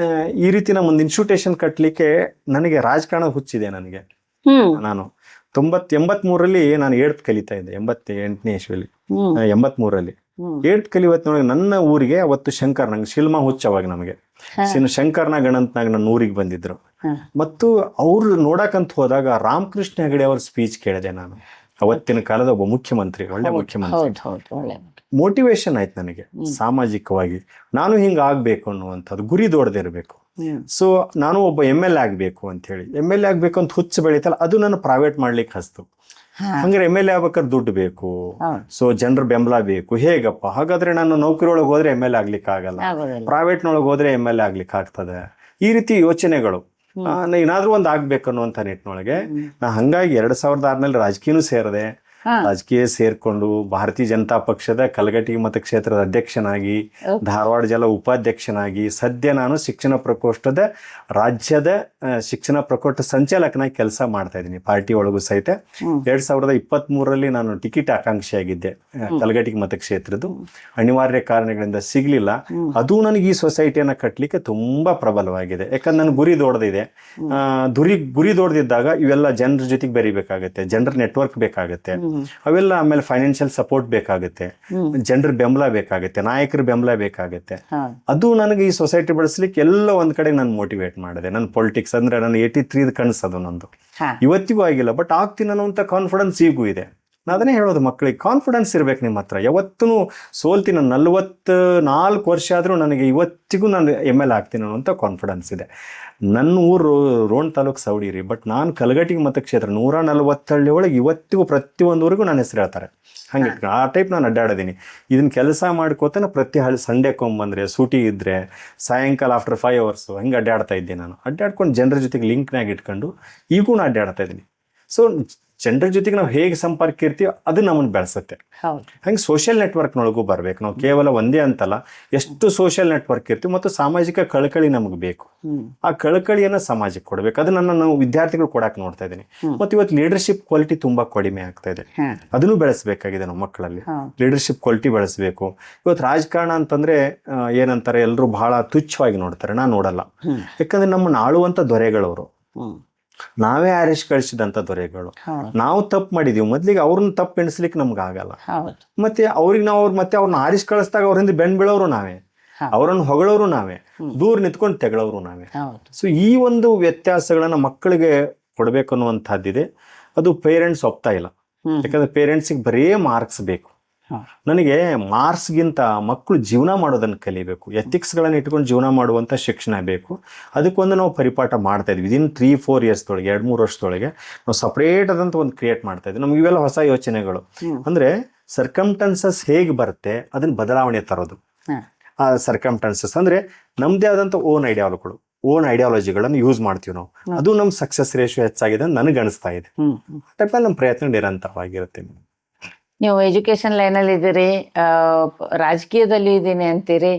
ಈ ರೀತಿ ನಮ್ಮ ಒಂದು ಇನ್ಸ್ಟಿಟ್ಯೂಷನ್ ಕಟ್ಟಲಿಕ್ಕೆ ನನಗೆ ರಾಜಕಾರಣ ಹುಚ್ಚಿದೆ ನನಗೆ. ನಾನು 83ರಲ್ಲಿ ನಾನು 8th ಕಲಿತಾ ಇದ್ದೆ, 88ನೇ ಇಸ್ವಿಯಲ್ಲಿ, 83ರಲ್ಲಿ 8th ಕಲಿವತ್ತಿನೊಳಗೆ ನನ್ನ ಊರಿಗೆ ಅವತ್ತು ಶಂಕರ್, ನಂಗೆ ಶಿಲ್ಮಾ ಹುಚ್ಚ ಅವಾಗ ನಮಗೆ ಶಂಕರ್ನಾಗ್ ಗಣಂತನಾಗ ನನ್ನ ಊರಿಗೆ ಬಂದಿದ್ರು. ಮತ್ತು ಅವ್ರು ನೋಡಕಂತ ಹೋದಾಗ ರಾಮಕೃಷ್ಣ ಹೆಗಡೆ ಅವ್ರ ಸ್ಪೀಚ್ ಕೇಳಿದೆ ನಾನು. ಅವತ್ತಿನ ಕಾಲದ ಒಬ್ಬ ಮುಖ್ಯಮಂತ್ರಿ, ಒಳ್ಳೆ ಮುಖ್ಯಮಂತ್ರಿ. ಮೋಟಿವೇಶನ್ ಆಯ್ತು ನನಗೆ ಸಾಮಾಜಿಕವಾಗಿ. ನಾನು ಹಿಂಗೆ ಆಗ್ಬೇಕು ಅನ್ನುವಂಥದ್ದು ಗುರಿ ದೊಡ್ಡದಿರಬೇಕು. ಸೊ ನಾನು ಒಬ್ಬ MLA ಆಗಬೇಕು ಅಂತ ಹೇಳಿ, MLA ಆಗಬೇಕು ಅಂತ ಹುಚ್ಚು ಬೆಳೀತಲ್ಲ, ಅದು ನಾನು ಪ್ರೈವೇಟ್ ಮಾಡ್ಲಿಕ್ಕೆ ಹಸ್ತು. ಹಂಗಾರೆ MLA ಆಗ್ಬೇಕಾದ್ರೆ ದುಡ್ಡು ಬೇಕು, ಸೊ ಜನರ ಬೆಂಬಲ ಬೇಕು. ಹೇಗಪ್ಪ, ಹಾಗಾದ್ರೆ ನಾನು ನೌಕರಿ ಒಳಗೆ ಹೋದ್ರೆ MLA ಆಗ್ಲಿಕ್ಕೆ ಆಗಲ್ಲ, ಪ್ರೈವೇಟ್ನೊಳಗೆ ಹೋದ್ರೆ MLA ಆಗ್ಲಿಕ್ಕೆ ಆಗ್ತದೆ. ಈ ರೀತಿ ಯೋಚನೆಗಳು ಏನಾದ್ರೂ ಒಂದು ಆಗ್ಬೇಕು ಅನ್ನುವಂಥ ನಿಟ್ಟಿನೊಳಗೆ ನಾ ಹಂಗಾಗಿ 2006ನಲ್ಲಿ ರಾಜಕೀಯನೂ ಸೇರಿದೆ. ರಾಜಕೀಯ ಸೇರ್ಕೊಂಡು ಭಾರತೀಯ ಜನತಾ ಪಕ್ಷದ ಕಲಘಟಗಿ ಮತಕ್ಷೇತ್ರದ ಅಧ್ಯಕ್ಷನಾಗಿ, ಧಾರವಾಡ ಜಿಲ್ಲಾ ಉಪಾಧ್ಯಕ್ಷನಾಗಿ, ಸದ್ಯ ನಾನು ಶಿಕ್ಷಣ ಪ್ರಕೋಷ್ಠದ ರಾಜ್ಯದ ಶಿಕ್ಷಣ ಪ್ರಕೋಷ್ಠ ಸಂಚಾಲಕನಾಗಿ ಕೆಲಸ ಮಾಡ್ತಾ ಇದ್ದೀನಿ ಪಾರ್ಟಿ ಒಳಗೂ ಸಹಿತ. 2023ರಲ್ಲಿ ನಾನು ಟಿಕೆಟ್ ಆಕಾಂಕ್ಷಿಯಾಗಿದ್ದೆ ಕಲಘಟಗಿ ಮತಕ್ಷೇತ್ರದ್ದು. ಅನಿವಾರ್ಯ ಕಾರಣಗಳಿಂದ ಸಿಗ್ಲಿಲ್ಲ. ಅದು ನನಗೆ ಈ ಸೊಸೈಟಿಯನ್ನ ಕಟ್ಟಲಿಕ್ಕೆ ತುಂಬಾ ಪ್ರಬಲವಾಗಿದೆ. ಯಾಕಂದ್ರೆ ನನ್ನ ಗುರಿ ದೊಡ್ಡದಿದೆ. ಗುರಿ ದೊಡ್ಡದಿದ್ದಾಗ ಇವೆಲ್ಲ ಜನರ ಜೊತೆಗೆ ಬೆರಿಬೇಕಾಗತ್ತೆ, ಜನರ ನೆಟ್ವರ್ಕ್ ಬೇಕಾಗತ್ತೆ, ಅವೆಲ್ಲ. ಆಮೇಲೆ ಫೈನಾನ್ಷಿಯಲ್ ಸಪೋರ್ಟ್ ಬೇಕಾಗುತ್ತೆ, ಜನರ ಬೆಂಬಲ ಬೇಕಾಗುತ್ತೆ, ನಾಯಕರ ಬೆಂಬಲ ಬೇಕಾಗುತ್ತೆ. ಅದು ನನಗೆ ಈ ಸೊಸೈಟಿ ಬೆಳೆಸಲಿಕ್ಕೆ ಎಲ್ಲ ಒಂದ್ ಕಡೆ ನಾನು ಮೋಟಿವೇಟ್ ಮಾಡಿದೆ. ನನ್ನ ಪೊಲಿಟಿಕ್ಸ್ ಅಂದ್ರೆ ನನ್ನ 83 ಕನಸದು ನಂದು. ಇವತ್ತಿಗೂ ಆಗಿಲ್ಲ, ಬಟ್ ಆಗ್ತೀನಿ ಅನ್ನೋಂಥ ಕಾನ್ಫಿಡೆನ್ಸ್ ಈಗೂ ಇದೆ. ನಾನು ಅದನ್ನೇ ಹೇಳೋದು ಮಕ್ಕಳಿಗೆ, ಕಾನ್ಫಿಡೆನ್ಸ್ ಇರ್ಬೇಕು ನಿಮ್ಮ ಹತ್ರ. ಯಾವತ್ತೂ ಸೋಲ್ತೀನಿ, 44 ವರ್ಷ ಆದರೂ ನನಗೆ ಇವತ್ತಿಗೂ ನಾನು MLA ಆಗ್ತೀನಿ ಅನ್ನೋಂಥ ಕಾನ್ಫಿಡೆನ್ಸ್ ಇದೆ. ನನ್ನ ಊರು ರೋಣ ತಾಲೂಕು ಸವಡಿರಿ, ಬಟ್ ನಾನು ಕಲಘಟಗಿ ಮತಕ್ಷೇತ್ರ 140 ಹಳ್ಳಿ ಒಳಗೆ ಇವತ್ತಿಗೂ ಪ್ರತಿಯೊಂದು ಊರಿಗೂ ನಾನು ಹೆಸರು ಹೇಳ್ತಾರೆ. ಹಂಗೆ ಆ ಟೈಪ್ ನಾನು ಅಡ್ಡಾಡಿದ್ದೀನಿ. ಇದನ್ನ ಕೆಲಸ ಮಾಡ್ಕೋತಾನೆ ಪ್ರತಿ ಸಂಡೇಕೊಂಬಂದ್ರೆ, ಸೂಟಿ ಇದ್ದರೆ ಸಾಯಂಕಾಲ ಆಫ್ಟರ್ 5 hours ಹಂಗೆ ಅಡ್ಡಾಡ್ತಾ ಇದ್ದೆ ನಾನು. ಅಡ್ಡಾಡ್ಕೊಂಡು ಜನರ ಜೊತೆಗೆ ಲಿಂಕ್ನಾಗ ಇಟ್ಕೊಂಡು ಈಗೂ ನಾನು ಅಡ್ಡಾಡ್ತಾ ಇದ್ದೀನಿ. ಸೊ ಜನರ ಜೊತೆಗೆ ನಾವು ಹೇಗೆ ಸಂಪರ್ಕ ಇರ್ತೀವಿ ಅದು ನಮ್ಮನ್ನು ಬೆಳೆಸುತ್ತೆ. ಹಂಗೆ ಸೋಷಿಯಲ್ ನೆಟ್ವರ್ಕ್ನೊಳಗೂ ಬರ್ಬೇಕು ನಾವು. ಕೇವಲ ಒಂದೇ ಅಂತಲ್ಲ, ಎಷ್ಟು ಸೋಷಿಯಲ್ ನೆಟ್ವರ್ಕ್ ಇರ್ತೀವಿ ಮತ್ತು ಸಾಮಾಜಿಕ ಕಳಕಳಿ ನಮಗೆ ಬೇಕು. ಆ ಕಳಕಳಿಯನ್ನು ಸಮಾಜಕ್ಕೆ ಕೊಡಬೇಕು. ಅದನ್ನು ನಾವು ವಿದ್ಯಾರ್ಥಿಗಳು ಕೊಡಕ್ಕೆ ನೋಡ್ತಾ ಇದ್ದೀನಿ. ಮತ್ತು ಇವತ್ತು ಲೀಡರ್ಶಿಪ್ ಕ್ವಾಲಿಟಿ ತುಂಬಾ ಕಡಿಮೆ ಆಗ್ತಾ ಇದೆ. ಅದನ್ನು ಬೆಳೆಸಬೇಕಾಗಿದೆ ನಮ್ಮ ಮಕ್ಕಳಲ್ಲಿ. ಲೀಡರ್ಶಿಪ್ ಕ್ವಾಲಿಟಿ ಬೆಳೆಸಬೇಕು. ಇವತ್ತು ರಾಜಕಾರಣ ಅಂತಂದ್ರೆ ಏನಂತಾರೆ, ಎಲ್ಲರೂ ಬಹಳ ತುಚ್ಛವಾಗಿ ನೋಡ್ತಾರೆ. ನಾನು ನೋಡಲ್ಲ. ಯಾಕಂದ್ರೆ ನಮ್ಮನ್ನು ಆಳುವಂತ ದೊರೆಗಳವರು, ನಾವೇ ಆರಿಸಿ ಕಳಿಸಿದಂಥ ದೊರೆಗಳು. ನಾವು ತಪ್ಪು ಮಾಡಿದೀವಿ, ಮೊದ್ಲಿಗೆ ಅವ್ರನ್ನ ತಪ್ಪು ಎಣಿಸ್ಲಿಕ್ಕೆ ನಮ್ಗೆ ಆಗಲ್ಲ. ಮತ್ತೆ ಅವ್ರಿಗೆ ಮತ್ತೆ ಅವ್ರನ್ನ ಆರಿಸಿ ಕಳಿಸಿದಾಗ ಅವ್ರಿಂದ ಬೆನ್ ಬೀಳೋರು ನಾವೇ, ಅವರನ್ನು ಹೊಗಳೋರು ನಾವೇ, ದೂರ ನಿಂತ್ಕೊಂಡು ತೆಗಳೋರು ನಾವೇ. ಸೊ ಈ ಒಂದು ವ್ಯತ್ಯಾಸಗಳನ್ನ ಮಕ್ಕಳಿಗೆ ಕೊಡ್ಬೇಕು ಅನ್ನುವಂಥದ್ದಿದೆ. ಅದು ಪೇರೆಂಟ್ಸ್ ಒಪ್ತಾ ಇಲ್ಲ. ಯಾಕಂದ್ರೆ ಪೇರೆಂಟ್ಸಿಗೆ ಬರೇ ಮಾರ್ಕ್ಸ್ ಬೇಕು. ನನಗೆ ಮಾರ್ಕ್ಸ್ಗಿಂತ ಮಕ್ಕಳು ಜೀವನ ಮಾಡೋದನ್ನು ಕಲಿಬೇಕು, ಎಥಿಕ್ಸ್ಗಳನ್ನು ಇಟ್ಕೊಂಡು ಜೀವನ ಮಾಡುವಂಥ ಶಿಕ್ಷಣ ಬೇಕು. ಅದಕ್ಕೊಂದು ನಾವು ಪರಿಪಾಠ ಮಾಡ್ತಾ ಇದ್ವಿ. ವಿದಿನ್ 3-4 ಇಯರ್ಸ್ದೊಳಗೆ 2-3 ವರ್ಷದೊಳಗೆ ನಾವು ಸಪ್ರೇಟ್ ಆದಂಥ ಒಂದು ಕ್ರಿಯೇಟ್ ಮಾಡ್ತಾ ಇದ್ವಿ. ನಮ್ಗೆ ಇವೆಲ್ಲ ಹೊಸ ಯೋಚನೆಗಳು. ಅಂದರೆ ಸರ್ಕಮ್ಟನ್ಸಸ್ ಹೇಗೆ ಬರುತ್ತೆ ಅದನ್ನ ಬದಲಾವಣೆ ತರೋದು. ಆ ಸರ್ಕಮ್ಟನ್ಸಸ್ ಅಂದರೆ ನಮ್ಮದೇ ಆದಂಥ ಓನ್ ಐಡಿಯಾಲಜಿಗಳನ್ನು ಯೂಸ್ ಮಾಡ್ತೀವಿ ನಾವು. ಅದು ನಮ್ಮ ಸಕ್ಸಸ್ ರೇಷಿಯೋ ಹೆಚ್ಚಾಗಿದೆ ಅಂತ ನನಗೆ ಅನಿಸ್ತಾ ಇದೆ. ಟೈಪಲ್ಲಿ ನಮ್ಮ ಪ್ರಯತ್ನ ನಿರಂತರವಾಗಿರುತ್ತೆ. ನೀವು ಎಜುಕೇಶನ್ ಲೈನಲ್ಲಿ ಇದ್ದೀರಿ, ರಾಜಕೀಯದಲ್ಲಿ ಇದ್ದೀನಿ ಅಂತೀರಿ,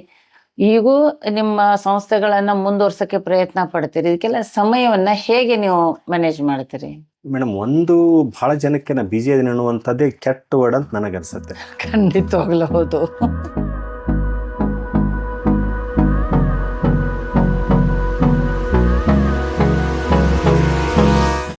ಈಗೂ ನಿಮ್ಮ ಸಂಸ್ಥೆಗಳನ್ನು ಮುಂದುವರ್ಸೋಕ್ಕೆ ಪ್ರಯತ್ನ ಪಡ್ತೀರಿ. ಇದಕ್ಕೆಲ್ಲ ಸಮಯವನ್ನು ಹೇಗೆ ನೀವು ಮ್ಯಾನೇಜ್ ಮಾಡ್ತೀರಿ? ಮೇಡಮ್, ಒಂದು ಬಹಳ ಜನಕ್ಕೆ ನಾ ಬಿಜಿ ಅದೀನಿ ಅನ್ನುವಂಥದ್ದೇ ಕೆಟ್ಟ ವರ್ಡ್ ಅಂತ ನನಗನ್ಸುತ್ತೆ. ಖಂಡಿತವಾಗ್ಲೂ ಹೌದು.